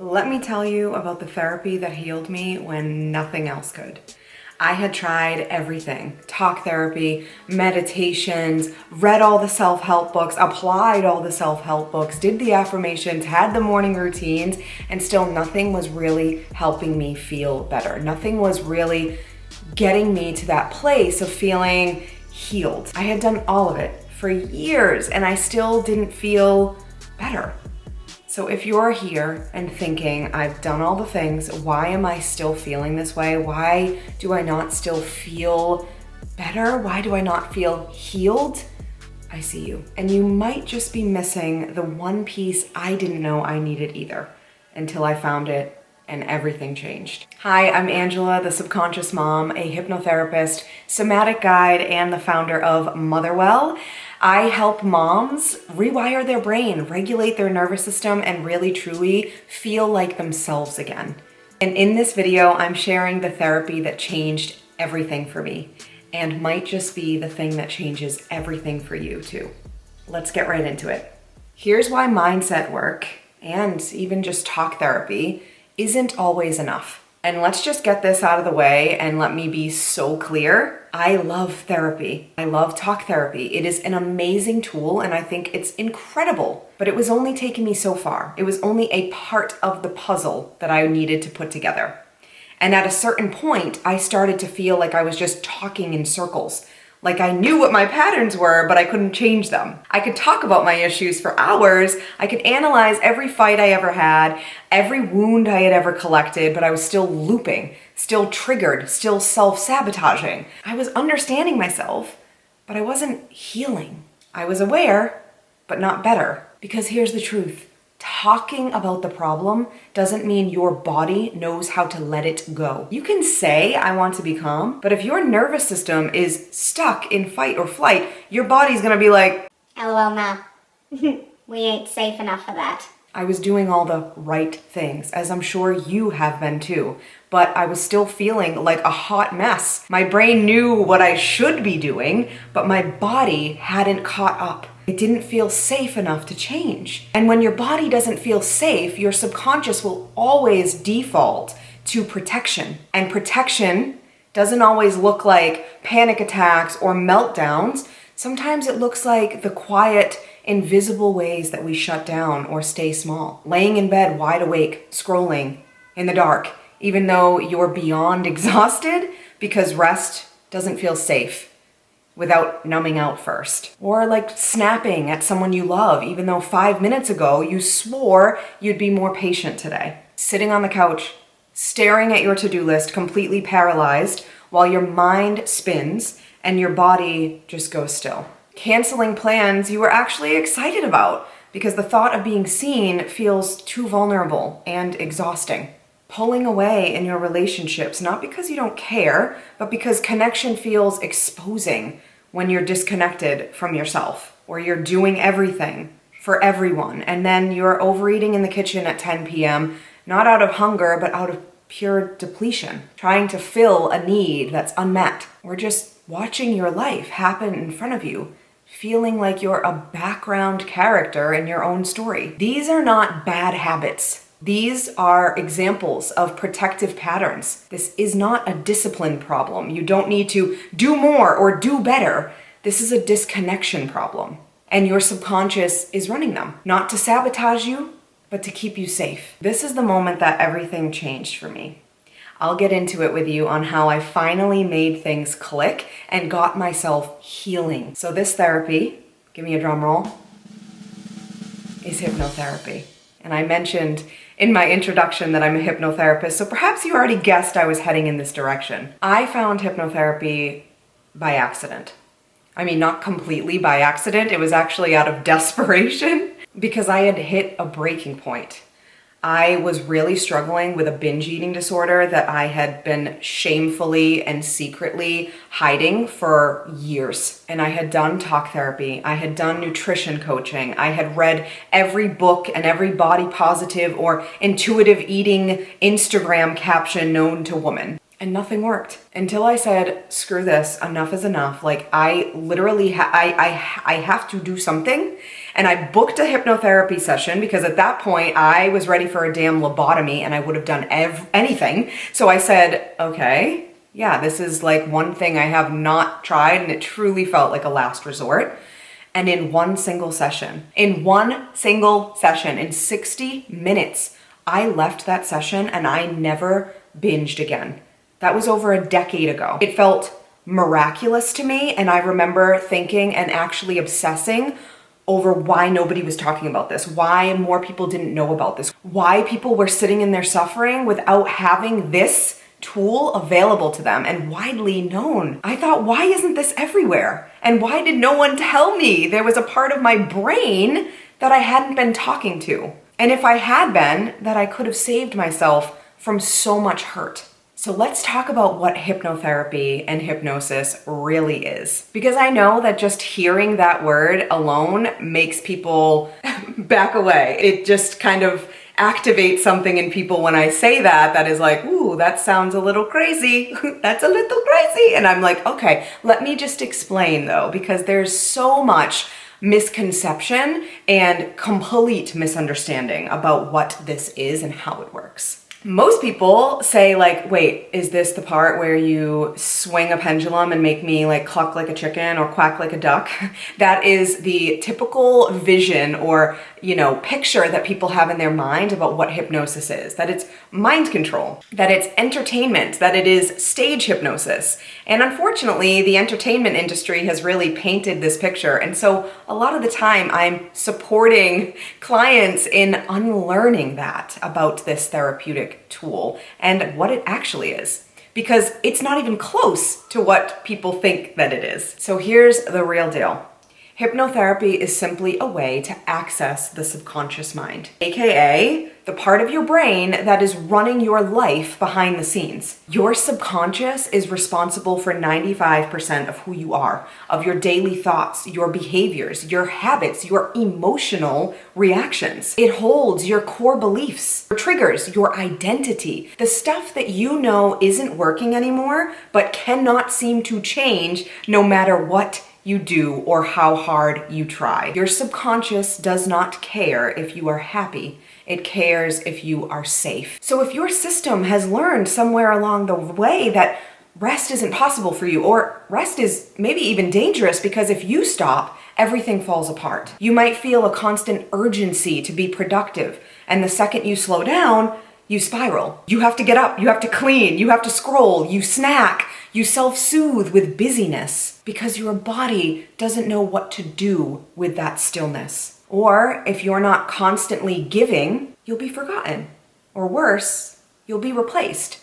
Let me tell you about the therapy that healed me when nothing else could. I had tried everything: talk therapy, meditations, read all the self-help books, applied all the self-help books, did the affirmations, had the morning routines, and still nothing was really helping me feel better. Nothing was really getting me to that place of feeling healed. I had done all of it for years and I still didn't feel better. So if you're here and thinking, I've done all the things, why am I still feeling this way? Why do I not still feel better? Why do I not feel healed? I see you. And you might just be missing the one piece I didn't know I needed either until I found it and everything changed. Hi, I'm Angela, the Subconscious Mom, a hypnotherapist, somatic guide, and the founder of Motherwell. I help moms rewire their brain, regulate their nervous system, and really truly feel like themselves again. And in this video, I'm sharing the therapy that changed everything for me and might just be the thing that changes everything for you too. Let's get right into it. Here's why mindset work and even just talk therapy isn't always enough. And let's just get this out of the way and let me be so clear. I love therapy. I love talk therapy. It is an amazing tool and I think it's incredible, but it was only taking me so far. It was only a part of the puzzle that I needed to put together. And at a certain point, I started to feel like I was just talking in circles. Like I knew what my patterns were, but I couldn't change them. I could talk about my issues for hours. I could analyze every fight I ever had, every wound I had ever collected, but I was still looping, still triggered, still self-sabotaging. I was understanding myself, but I wasn't healing. I was aware, but not better. Because here's the truth. Talking about the problem doesn't mean your body knows how to let it go. You can say, I want to be calm, but if your nervous system is stuck in fight or flight, your body's gonna be like, LOL, nah. We ain't safe enough for that. I was doing all the right things, as I'm sure you have been too, but I was still feeling like a hot mess. My brain knew what I should be doing, but my body hadn't caught up. It didn't feel safe enough to change. And when your body doesn't feel safe, your subconscious will always default to protection. And protection doesn't always look like panic attacks or meltdowns. Sometimes it looks like the quiet, invisible ways that we shut down or stay small. Laying in bed wide awake, scrolling in the dark, even though you're beyond exhausted because rest doesn't feel safe without numbing out first. Or like snapping at someone you love, even though 5 minutes ago you swore you'd be more patient today. Sitting on the couch, staring at your to-do list, completely paralyzed while your mind spins and your body just goes still. Canceling plans you were actually excited about because the thought of being seen feels too vulnerable and exhausting. Pulling away in your relationships, not because you don't care, but because connection feels exposing when you're disconnected from yourself, or you're doing everything for everyone, and then you're overeating in the kitchen at 10 p.m., not out of hunger, but out of pure depletion, trying to fill a need that's unmet, or just watching your life happen in front of you, feeling like you're a background character in your own story. These are not bad habits. These are examples of protective patterns. This is not a discipline problem. You don't need to do more or do better. This is a disconnection problem. And your subconscious is running them, not to sabotage you, but to keep you safe. This is the moment that everything changed for me. I'll get into it with you on how I finally made things click and got myself healing. So this therapy, give me a drum roll, is hypnotherapy. And I mentioned in my introduction that I'm a hypnotherapist, so perhaps you already guessed I was heading in this direction. I found hypnotherapy by accident. I mean, not completely by accident, it was actually out of desperation because I had hit a breaking point. I was really struggling with a binge eating disorder that I had been shamefully and secretly hiding for years. And I had done talk therapy, I had done nutrition coaching, I had read every book and every body positive or intuitive eating Instagram caption known to woman. And nothing worked until I said, screw this, enough is enough. Like I literally, I have to do something. And I booked a hypnotherapy session because at that point I was ready for a damn lobotomy and I would have done anything. So I said, okay, yeah, this is like one thing I have not tried and it truly felt like a last resort. And in one single session, in 60 minutes, I left that session and I never binged again. That was over a decade ago. It felt miraculous to me, and I remember thinking and actually obsessing over why nobody was talking about this, why more people didn't know about this, why people were sitting in their suffering without having this tool available to them and widely known. I thought, why isn't this everywhere? And why did no one tell me there was a part of my brain that I hadn't been talking to? And if I had been, that I could have saved myself from so much hurt. So let's talk about what hypnotherapy and hypnosis really is. Because I know that just hearing that word alone makes people back away. It just kind of activates something in people when I say that is like, ooh, that sounds a little crazy. That's a little crazy. And I'm like, okay, let me just explain though, because there's so much misconception and complete misunderstanding about what this is and how it works. Most people say like, wait, is this the part where you swing a pendulum and make me like cluck like a chicken or quack like a duck? That is the typical vision or, picture that people have in their mind about what hypnosis is. That it's mind control, that it's entertainment, that it is stage hypnosis. And unfortunately, the entertainment industry has really painted this picture. And so a lot of the time I'm supporting clients in unlearning that about this therapeutic tool and what it actually is, because it's not even close to what people think that it is. So here's the real deal. Hypnotherapy is simply a way to access the subconscious mind, aka the part of your brain that is running your life behind the scenes. Your subconscious is responsible for 95% of who you are, of your daily thoughts, your behaviors, your habits, your emotional reactions. It holds your core beliefs, your triggers, your identity, the stuff that you know isn't working anymore, but cannot seem to change no matter what you do or how hard you try. Your subconscious does not care if you are happy. It cares if you are safe. So if your system has learned somewhere along the way that rest isn't possible for you, or rest is maybe even dangerous because if you stop, everything falls apart. You might feel a constant urgency to be productive, and the second you slow down, you spiral. You have to get up, you have to clean, you have to scroll, you snack, you self-soothe with busyness because your body doesn't know what to do with that stillness. Or if you're not constantly giving, you'll be forgotten. Or worse, you'll be replaced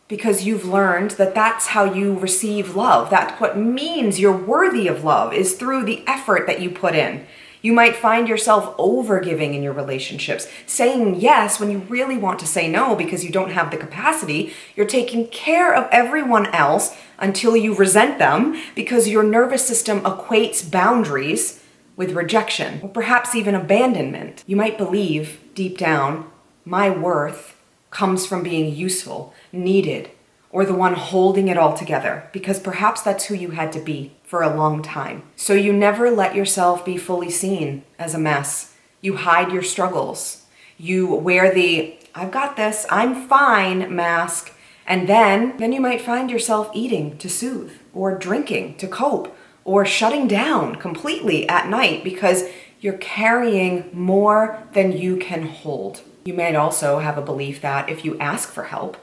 because you've learned that that's how you receive love. That's what means you're worthy of love, is through the effort that you put in. You might find yourself overgiving in your relationships, saying yes when you really want to say no because you don't have the capacity. You're taking care of everyone else until you resent them because your nervous system equates boundaries with rejection or perhaps even abandonment. You might believe deep down, my worth comes from being useful, needed, or the one holding it all together, because perhaps that's who you had to be for a long time. So you never let yourself be fully seen as a mess. You hide your struggles. You wear the "I've got this, I'm fine" mask, and then you might find yourself eating to soothe, or drinking to cope, or shutting down completely at night because you're carrying more than you can hold. You might also have a belief that if you ask for help,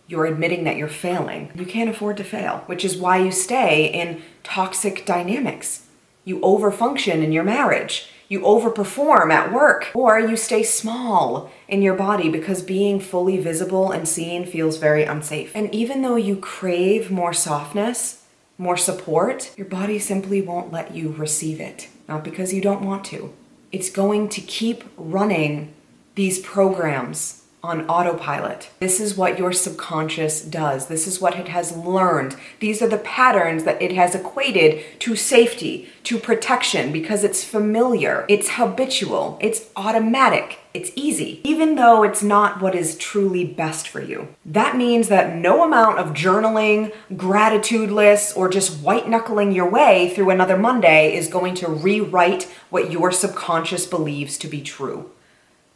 you're admitting that you're failing. You can't afford to fail, which is why you stay in toxic dynamics. You overfunction in your marriage. You overperform at work, or you stay small in your body because being fully visible and seen feels very unsafe. And even though you crave more softness, more support, your body simply won't let you receive it. Not because you don't want to. It's going to keep running these programs on autopilot. This is what your subconscious does. This is what it has learned. These are the patterns that it has equated to safety, to protection, because it's familiar, it's habitual, it's automatic, it's easy, even though it's not what is truly best for you. That means that no amount of journaling, gratitude lists, or just white knuckling your way through another Monday is going to rewrite what your subconscious believes to be true.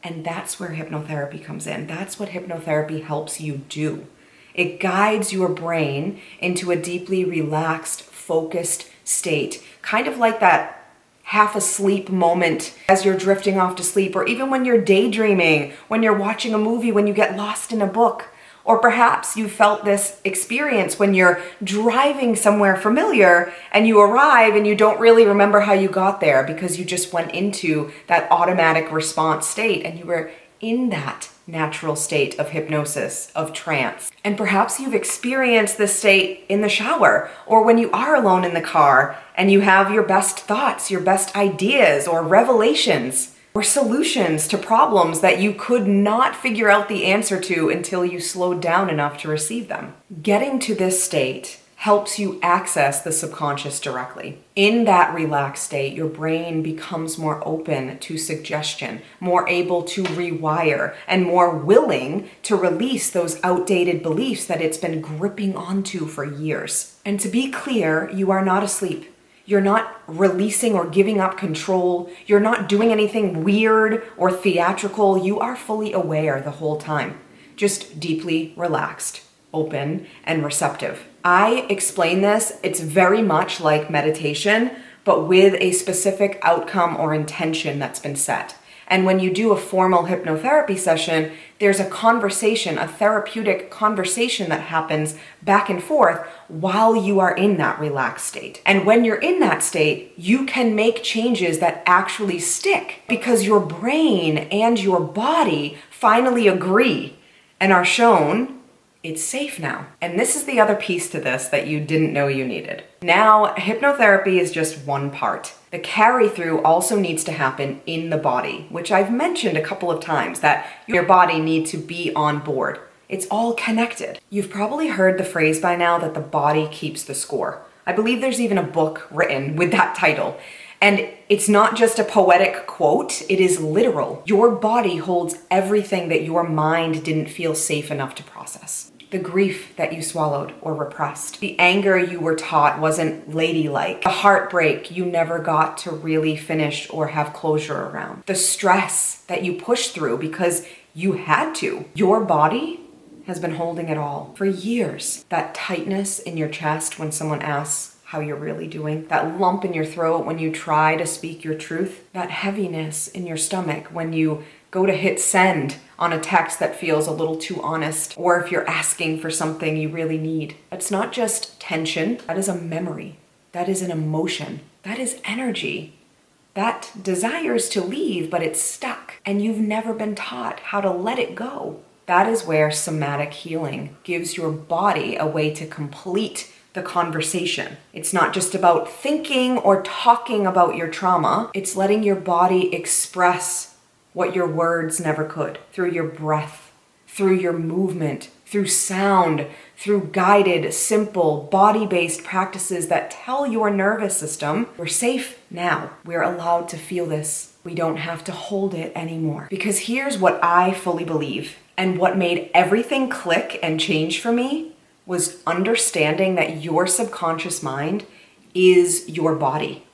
And that's where hypnotherapy comes in. That's what hypnotherapy helps you do. It guides your brain into a deeply relaxed, focused state, kind of like that half asleep moment as you're drifting off to sleep, or even when you're daydreaming, when you're watching a movie, when you get lost in a book. Or perhaps you felt this experience when you're driving somewhere familiar and you arrive and you don't really remember how you got there because you just went into that automatic response state and you were in that natural state of hypnosis, of trance. And perhaps you've experienced this state in the shower or when you are alone in the car and you have your best thoughts, your best ideas or revelations, or solutions to problems that you could not figure out the answer to until you slowed down enough to receive them. Getting to this state helps you access the subconscious directly. In that relaxed state, your brain becomes more open to suggestion, more able to rewire, and more willing to release those outdated beliefs that it's been gripping onto for years. And to be clear, you are not asleep. You're not releasing or giving up control. You're not doing anything weird or theatrical. You are fully aware the whole time, just deeply relaxed, open, and receptive. I explain this, it's very much like meditation, but with a specific outcome or intention that's been set. And when you do a formal hypnotherapy session, there's a conversation, a therapeutic conversation that happens back and forth while you are in that relaxed state. And when you're in that state, you can make changes that actually stick because your brain and your body finally agree and are shown it's safe now. And this is the other piece to this that you didn't know you needed. Now, hypnotherapy is just one part. The carry through also needs to happen in the body, which I've mentioned a couple of times that your body needs to be on board. It's all connected. You've probably heard the phrase by now that the body keeps the score. I believe there's even a book written with that title. And it's not just a poetic quote, it is literal. Your body holds everything that your mind didn't feel safe enough to process. The grief that you swallowed or repressed. The anger you were taught wasn't ladylike. The heartbreak you never got to really finish or have closure around. The stress that you pushed through because you had to. Your body has been holding it all for years. That tightness in your chest when someone asks how you're really doing. That lump in your throat when you try to speak your truth. That heaviness in your stomach when you go to hit send on a text that feels a little too honest, or if you're asking for something you really need. It's not just tension, that is a memory. That is an emotion. That is energy. That desires to leave, but it's stuck, and you've never been taught how to let it go. That is where somatic healing gives your body a way to complete the conversation. It's not just about thinking or talking about your trauma, it's letting your body express what your words never could, through your breath, through your movement, through sound, through guided, simple, body-based practices that tell your nervous system, we're safe now. We're allowed to feel this. We don't have to hold it anymore. Because here's what I fully believe, and what made everything click and change for me was understanding that your subconscious mind is your body.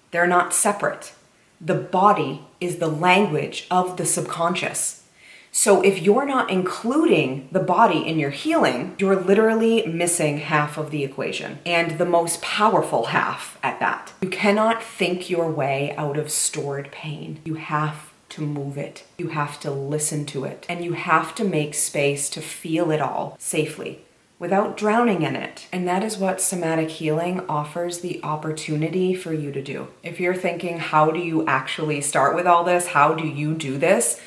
They're not separate. The body is the language of the subconscious. So if you're not including the body in your healing, you're literally missing half of the equation, and the most powerful half at that. You cannot think your way out of stored pain. You have to move it. You have to listen to it, and you have to make space to feel it all safely, without drowning in it. And that is what somatic healing offers the opportunity for you to do. If you're thinking, how do you actually start with all this? How do you do this?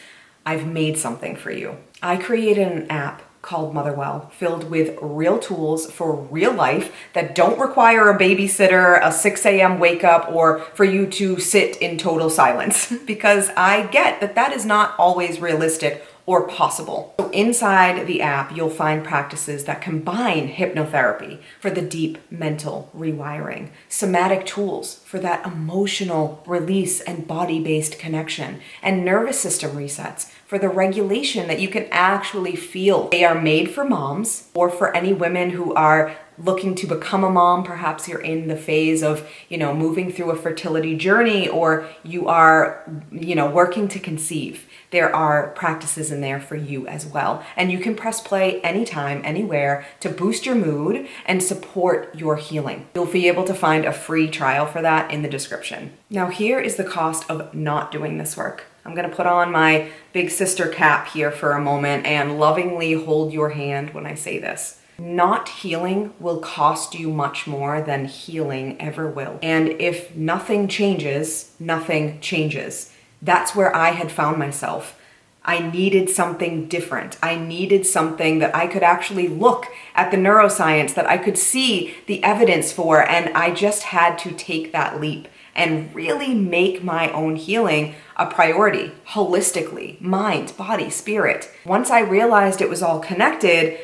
I've made something for you. I created an app called Motherwell, filled with real tools for real life that don't require a babysitter, a 6 a.m. wake up, or for you to sit in total silence. Because I get that that is not always realistic or possible. So inside the app, you'll find practices that combine hypnotherapy for the deep mental rewiring, somatic tools for that emotional release and body-based connection, and nervous system resets for the regulation that you can actually feel. They are made for moms or for any women who are looking to become a mom. Perhaps you're in the phase of, moving through a fertility journey, or you are, working to conceive. There are practices in there for you as well. And you can press play anytime, anywhere to boost your mood and support your healing. You'll be able to find a free trial for that in the description. Now, here is the cost of not doing this work. I'm gonna put on my big sister cap here for a moment and lovingly hold your hand when I say this. Not healing will cost you much more than healing ever will. And if nothing changes, nothing changes. That's where I had found myself. I needed something different. I needed something that I could actually look at the neuroscience, that I could see the evidence for, and I just had to take that leap and really make my own healing a priority, holistically, mind, body, spirit. Once I realized it was all connected,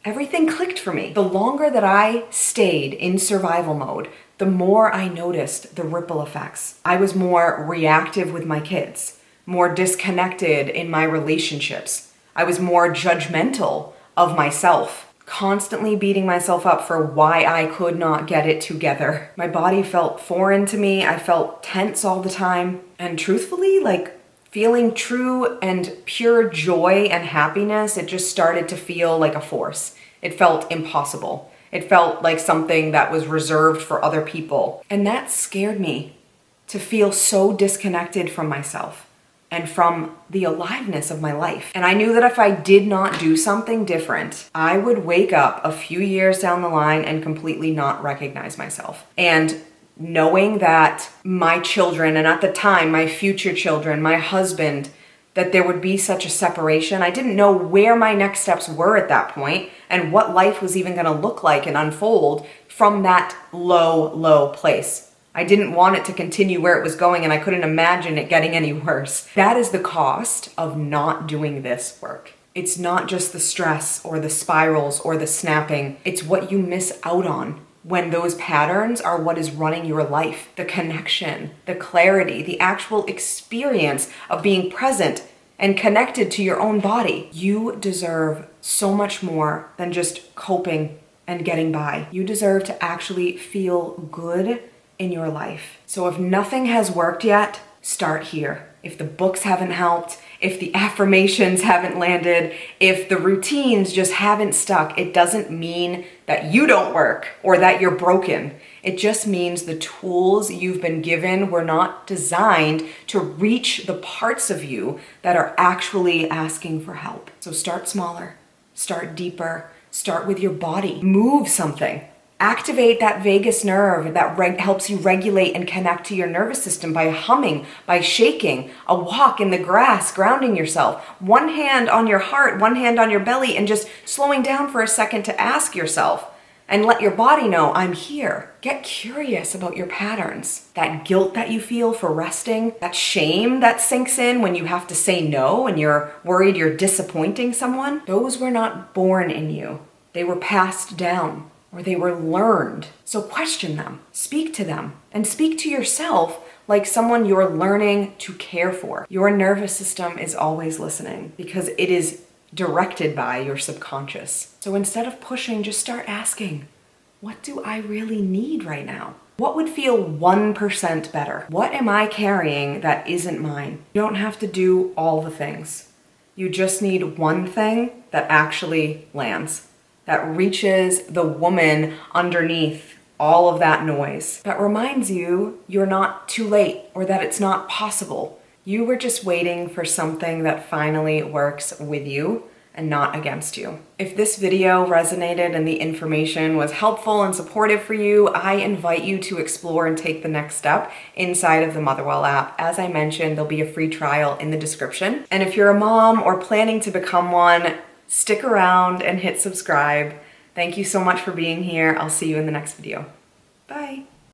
everything clicked for me. The longer that I stayed in survival mode, the more I noticed the ripple effects. I was more reactive with my kids, more disconnected in my relationships. I was more judgmental of myself, constantly beating myself up for why I could not get it together. My body felt foreign to me. I felt tense all the time. And truthfully, feeling true and pure joy and happiness, it just started to feel like a force. It felt impossible. It felt like something that was reserved for other people. And that scared me, to feel so disconnected from myself and from the aliveness of my life. And I knew that if I did not do something different, I would wake up a few years down the line and completely not recognize myself. And knowing that my children, and at the time, my future children, my husband, that there would be such a separation. I didn't know where my next steps were at that point and what life was even gonna look like and unfold from that low, low place. I didn't want it to continue where it was going, and I couldn't imagine it getting any worse. That is the cost of not doing this work. It's not just the stress or the spirals or the snapping. It's what you miss out on when those patterns are what is running your life. The connection, the clarity, the actual experience of being present and connected to your own body. You deserve so much more than just coping and getting by. You deserve to actually feel good in your life. So if nothing has worked yet, start here. If the books haven't helped, if the affirmations haven't landed, if the routines just haven't stuck, it doesn't mean that you don't work or that you're broken. It just means the tools you've been given were not designed to reach the parts of you that are actually asking for help. So start smaller, start deeper, start with your body, move something. Activate that vagus nerve that helps you regulate and connect to your nervous system by humming, by shaking, a walk in the grass, grounding yourself, one hand on your heart, one hand on your belly, and just slowing down for a second to ask yourself and let your body know, I'm here. Get curious about your patterns. That guilt that you feel for resting, that shame that sinks in when you have to say no and you're worried you're disappointing someone, those were not born in you. They were passed down, or they were learned. So question them, speak to them, and speak to yourself like someone you're learning to care for. Your nervous system is always listening because it is directed by your subconscious. So instead of pushing, just start asking, what do I really need right now? What would feel 1% better? What am I carrying that isn't mine? You don't have to do all the things. You just need one thing that actually lands, that reaches the woman underneath all of that noise, that reminds you you're not too late or that it's not possible. You were just waiting for something that finally works with you and not against you. If this video resonated and the information was helpful and supportive for you, I invite you to explore and take the next step inside of the Motherwell app. As I mentioned, there'll be a free trial in the description. And if you're a mom or planning to become one, stick around and hit subscribe. Thank you so much for being here. I'll see you in the next video. Bye.